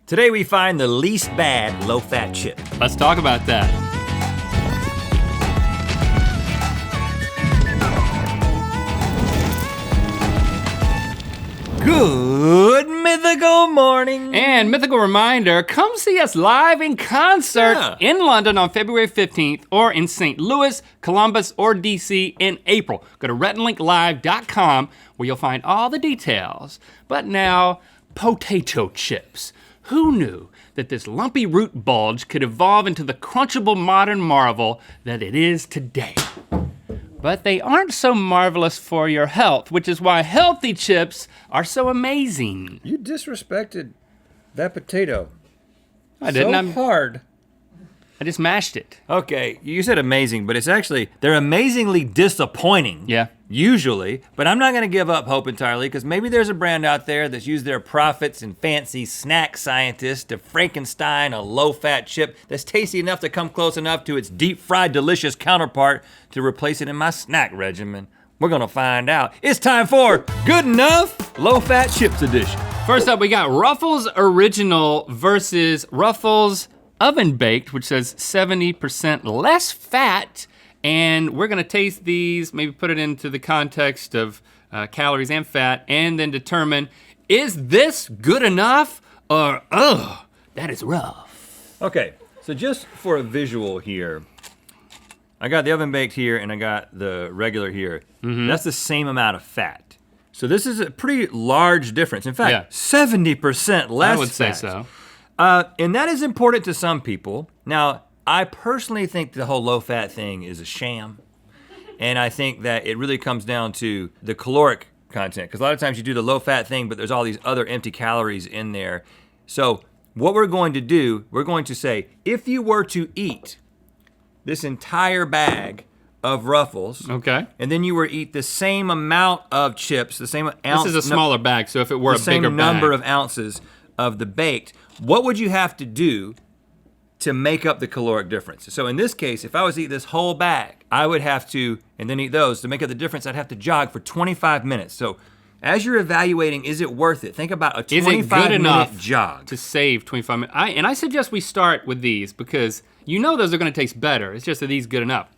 Today we find the least bad low-fat chip. Let's talk about that. Good Mythical morning. And Mythical reminder, come see us live in concert in London on February 15th or in St. Louis, Columbus, or DC in April. Go to retandlinklive.com where you'll find all the details. But now, potato chips. Who knew that this lumpy root bulge could evolve into the crunchable modern marvel that it is today? But they aren't so marvelous for your health, which is why healthy chips are so amazing. You disrespected that potato. I didn't. Hard. I just mashed it. Okay, you said amazing, but it's actually, they're amazingly disappointing. Yeah. Usually, but I'm not gonna give up hope entirely because maybe there's a brand out there that's used their profits and fancy snack scientists to Frankenstein a low-fat chip that's tasty enough to come close enough to its deep-fried delicious counterpart to replace it in my snack regimen. We're gonna find out. It's time for Good Enough Low-Fat Chips Edition. First up, we got Ruffles Original versus Ruffles Oven Baked, which says 70% less fat. And we're gonna taste these, maybe put it into the context of calories and fat, and then determine, is this good enough or, that is rough. Okay, so just for a visual here, I got the oven baked here and I got the regular here. Mm-hmm. That's the same amount of fat. So this is a pretty large difference. In fact, 70% less fat. I would say so. And that is important to some people. Now, I personally think the whole low-fat thing is a sham. And I think that it really comes down to the caloric content. Because a lot of times you do the low-fat thing, but there's all these other empty calories in there. So what we're going to do, we're going to say, if you were to eat this entire bag of Ruffles, okay, and then you were to eat the same amount of chips, the same ounce. This is a smaller bag, so if it were a bigger bag. The same number of ounces of the baked, what would you have to do to make up the caloric difference? So in this case, if I was to eat this whole bag, I would have to, and then eat those, to make up the difference, I'd have to jog for 25 minutes. So as you're evaluating, is it worth it? Think about a 25-minute jog. To save 25 minutes. I suggest we start with these because you know those are gonna taste better. It's just that these good enough.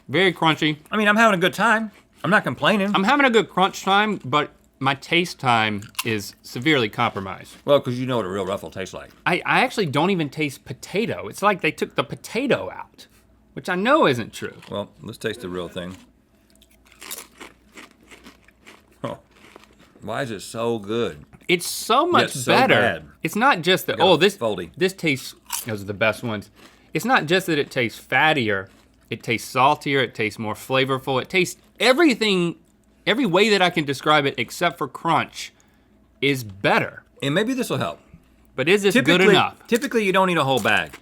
Very crunchy. I mean, I'm having a good time. I'm not complaining. I'm having a good crunch time, but my taste time is severely compromised. Well, because you know what a real Ruffle tastes like. I actually don't even taste potato. It's like they took the potato out, which I know isn't true. Well, let's taste the real thing. Oh, why is it so good? It's so much so better. Bad. It's not just that, this tastes, those are the best ones. It's not just that it tastes fattier, it tastes saltier, it tastes more flavorful, it tastes everything. Every way that I can describe it, except for crunch, is better. And maybe this will help. But is this good enough? Typically, you don't eat a whole bag.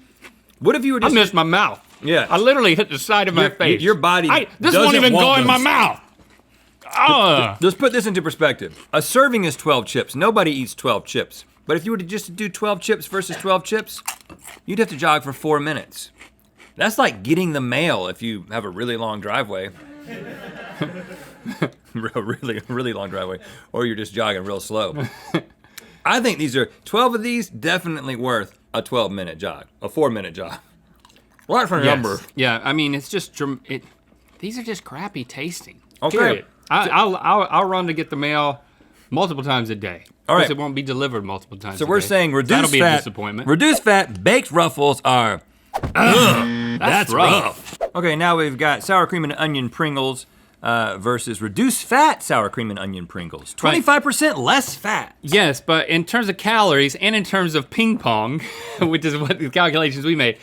What if you were just— I missed my mouth. Yeah. I literally hit the side of my face. Your body this won't even go in my mouth. Let's put this into perspective. A serving is 12 chips. Nobody eats 12 chips. But if you were to just do 12 chips versus 12 chips, you'd have to jog for 4 minutes. That's like getting the mail if you have a really long driveway. really long driveway, or you're just jogging real slow. I think 12 of these definitely worth a 12-minute jog, a 4-minute jog. Well, that's a number. Yeah, I mean, it's just, these are just crappy tasting. Okay. Period. I'll run to get the mail multiple times a day. All right. It won't be delivered multiple times a day. So we're saying That'll be a disappointment. Reduced fat baked Ruffles are, that's rough. Okay, now we've got sour cream and onion Pringles versus reduced fat sour cream and onion Pringles. 25% less fat. Yes, but in terms of calories and in terms of ping pong, which is what the calculations we made,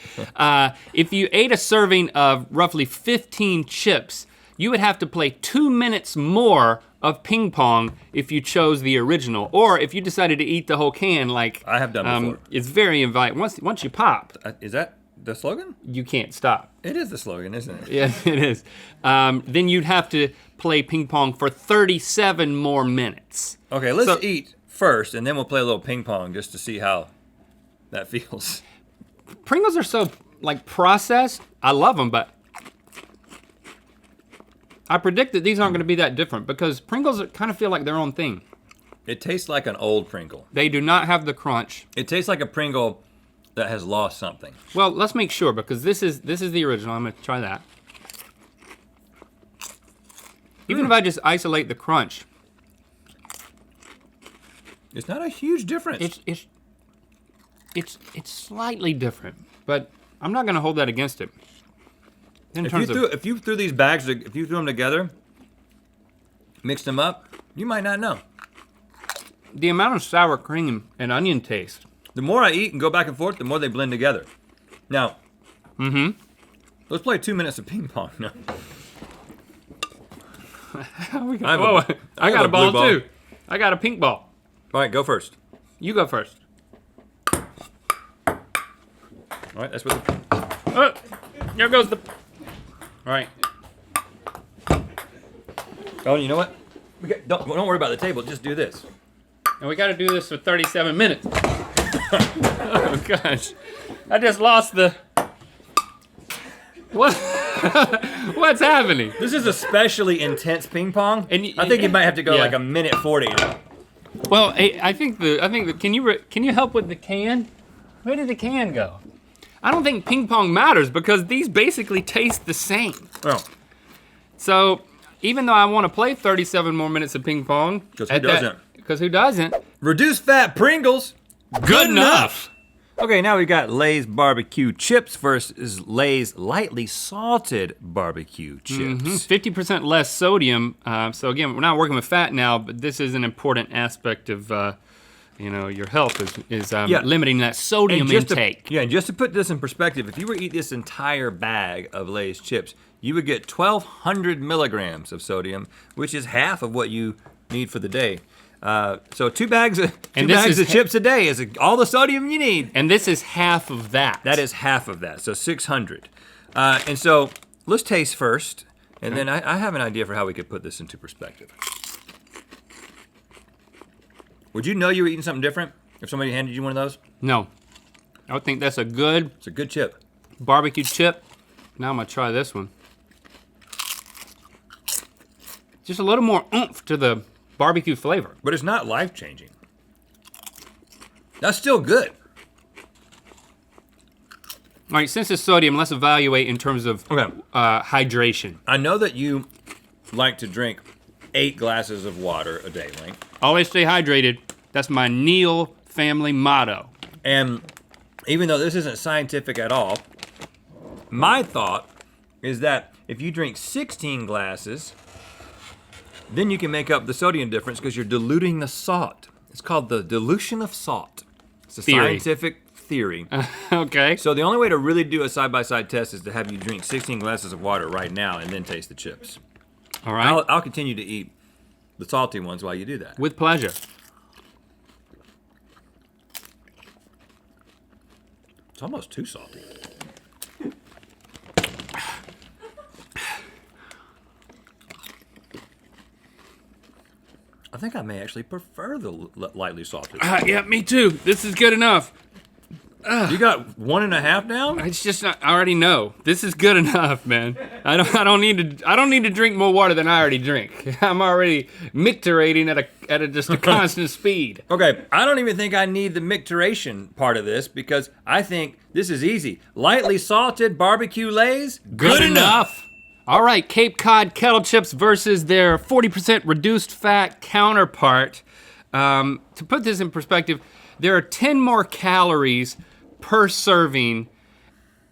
if you ate a serving of roughly 15 chips, you would have to play 2 minutes more of ping pong if you chose the original, or if you decided to eat the whole can like I have done before. It's very inviting. Once you pop, is that the slogan? You can't stop. It is the slogan, isn't it? Yes, it is. Then you'd have to play ping pong for 37 more minutes. Okay, let's eat first, and then we'll play a little ping pong just to see how that feels. Pringles are so processed. I love them, but I predict that these aren't gonna be that different because Pringles kind of feel like their own thing. It tastes like an old Pringle. They do not have the crunch. It tastes like a Pringle that has lost something. Well, let's make sure because this is the original. I'm gonna try that. Even if I just isolate the crunch, it's not a huge difference. It's slightly different, but I'm not gonna hold that against it. If you threw these bags, if you threw them together, mixed them up, you might not know. The amount of sour cream and onion taste. The more I eat and go back and forth, the more they blend together. Now, let's play 2 minutes of ping pong now. I got a ball too. I got a pink ball. All right, go first. You go first. All right, that's what the... There goes the... All right. Oh, you know what? Don't worry about the table, just do this. And we got to do this for 37 minutes. Oh, gosh. I just lost the... What? What's happening? This is especially intense ping pong. And I think you might have to go yeah. like a minute 40. Well, I think can you help with the can? Where did the can go? I don't think ping pong matters because these basically taste the same. Oh. So even though I want to play 37 more minutes of ping pong, because who doesn't? Because who doesn't? Reduced fat Pringles. Good enough. Okay, now we got Lay's barbecue chips versus Lay's lightly salted barbecue chips. 50% less sodium. So again, we're not working with fat now, but this is an important aspect of your health is limiting that sodium intake. And just to put this in perspective, if you were to eat this entire bag of Lay's chips, you would get 1,200 milligrams of sodium, which is half of what you need for the day. So two bags of chips a day is all the sodium you need. And this is half of that. That is half of that, so 600. And so let's taste first, and then I have an idea for how we could put this into perspective. Would you know you were eating something different if somebody handed you one of those? No. I would think that's It's a good chip. Barbecue chip. Now I'm gonna try this one. Just a little more oomph to the barbecue flavor. But it's not life-changing. That's still good. All right, since it's sodium, let's evaluate in terms of hydration. I know that you like to drink 8 glasses of water a day, Link. Always stay hydrated. That's my Neal family motto. And even though this isn't scientific at all, my thought is that if you drink 16 glasses, then you can make up the sodium difference because you're diluting the salt. It's called the dilution of salt. It's a scientific theory. Okay. So the only way to really do a side-by-side test is to have you drink 16 glasses of water right now and then taste the chips. All right. I'll continue to eat the salty ones while you do that. With pleasure. It's almost too salty. I think I may actually prefer the lightly salted. Yeah, me too. This is good enough. You got 1.5 down? It's just not, I already know. This is good enough, man. I don't need to drink more water than I already drink. I'm already micturating at just a constant speed. Okay, I don't even think I need the micturation part of this because I think this is easy. Lightly salted barbecue Lay's, good enough. All right, Cape Cod kettle chips versus their 40% reduced fat counterpart. To put this in perspective, there are 10 more calories per serving,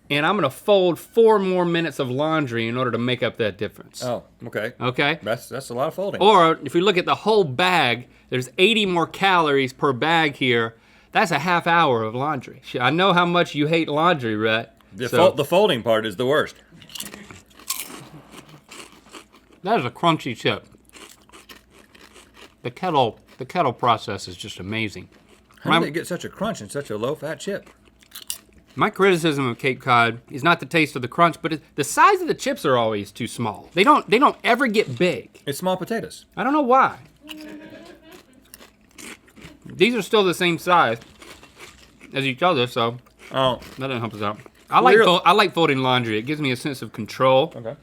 and I'm gonna fold 4 more minutes of laundry in order to make up that difference. Oh, okay. Okay? That's a lot of folding. Or if we look at the whole bag, there's 80 more calories per bag here. That's a half hour of laundry. I know how much you hate laundry, Rhett. The folding part is the worst. That is a crunchy chip. The kettle process is just amazing. How did it get such a crunch in such a low-fat chip? My criticism of Cape Cod is not the taste of the crunch, but the size of the chips are always too small. They don't ever get big. It's small potatoes. I don't know why. These are still the same size as each other, so that doesn't help us out. I like folding laundry. It gives me a sense of control. Okay.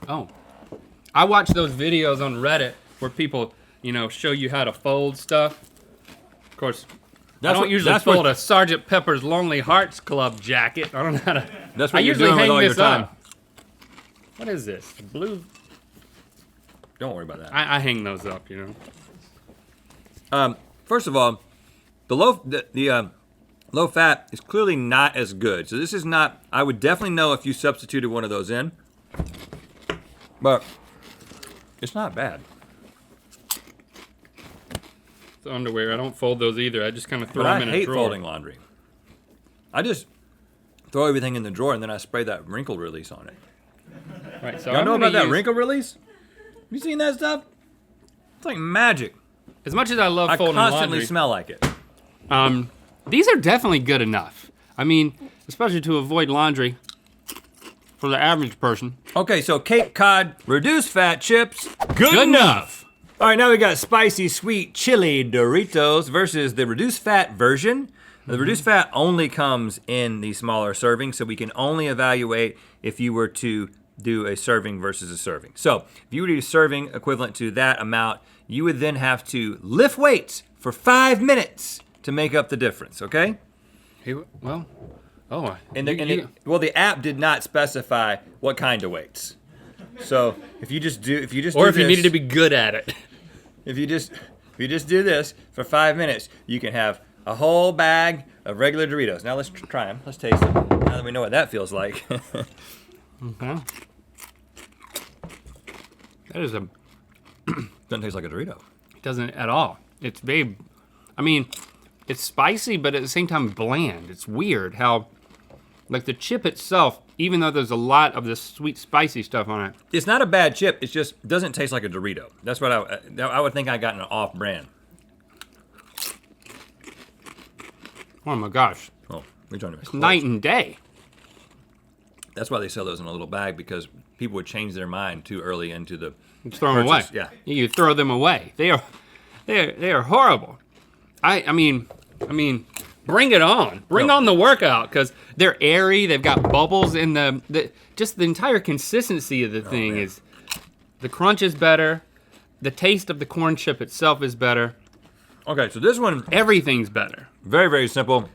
Oh, I watch those videos on Reddit where people, you know, show you how to fold stuff. Of course, I don't what- usually that's fold what- a Sergeant Pepper's Lonely Hearts Club jacket. I don't know how to. That's I what you're usually doing with hang all your this time. up. What is this? Blue? Don't worry about that. I hang those up, you know. First of all, the low fat is clearly not as good. So this is not. I would definitely know if you substituted one of those in, but it's not bad. The underwear, I don't fold those either. I just kind of throw But them I in a hate drawer. folding laundry. I just throw everything in the drawer and then I spray that wrinkle release on it. Right, so Y'all I'm know gonna about that use- wrinkle release? You seen that stuff? It's like magic. As much as I love I folding constantly laundry, smell like it. these are definitely good enough. I mean, especially to avoid laundry for the average person. Okay, so Cape Cod reduced fat chips, good enough. All right, now we got spicy sweet chili Doritos versus the reduced fat version. The reduced fat only comes in the smaller serving, so we can only evaluate if you were to do a serving versus a serving. So if you were to do a serving equivalent to that amount, you would then have to lift weights for 5 minutes to make up the difference, okay? Hey, well, oh, Well, the app did not specify what kind of weights. So if you just do or do if you this- needed to be good at it. If you just do this for 5 minutes, you can have a whole bag of regular Doritos. Now let's try them. Let's taste them. Now that we know what that feels like. Okay. That is a. Doesn't taste like a Dorito. It doesn't at all. It's very. I mean, it's spicy, but at the same time bland. It's weird how, like the chip itself, even though there's a lot of this sweet spicy stuff on it. It's not a bad chip. It just doesn't taste like a Dorito. That's what I would think I got an off-brand. Oh my gosh, Oh, we're trying to make night and day. That's why they sell those in a little bag, because people would change their mind too early into the Just throw them away. purchase. Yeah. You throw them away. They are horrible. I mean, bring it on. Bring No. on the workout, because they're airy. They've got bubbles in just the entire consistency of the thing man. is. The crunch is better. The taste of the corn chip itself is better. Okay, so this one, Everything's better. very, very simple.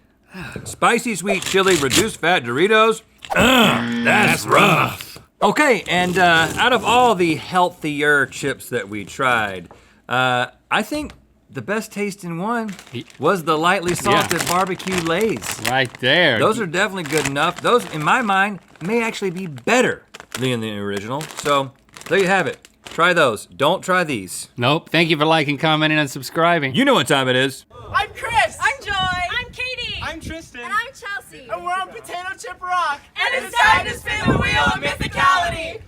Spicy sweet chili reduced fat Doritos. That's rough. Okay, and out of all the healthier chips that we tried, I think the best tasting one was the lightly salted barbecue Lay's. Right there. Those are definitely good enough. Those, in my mind, may actually be better than the original. So there you have it. Try those. Don't try these. Nope. Thank you for liking, commenting, and subscribing. You know what time it is. I'm Chris. I'm Joy. I'm Katie. I'm Tristan. And I'm Chelsea. And we're on Potato Chip Rock. And it's time to spin the wheel of mythicality.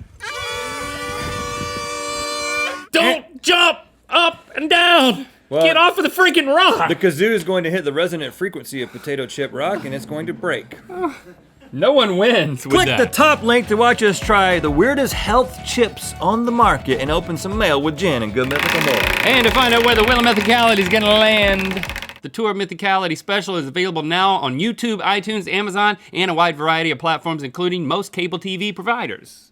Don't jump up and down. Well, Get off of the freaking rock. The kazoo is going to hit the resonant frequency of potato chip rock, and it's going to break. No one wins with Click that. the top link to watch us try the weirdest health chips on the market and open some mail with Jen and Good Mythical More. And to find out where the Wheel of Mythicality is gonna land, the Tour of Mythicality special is available now on YouTube, iTunes, Amazon, and a wide variety of platforms, including most cable TV providers.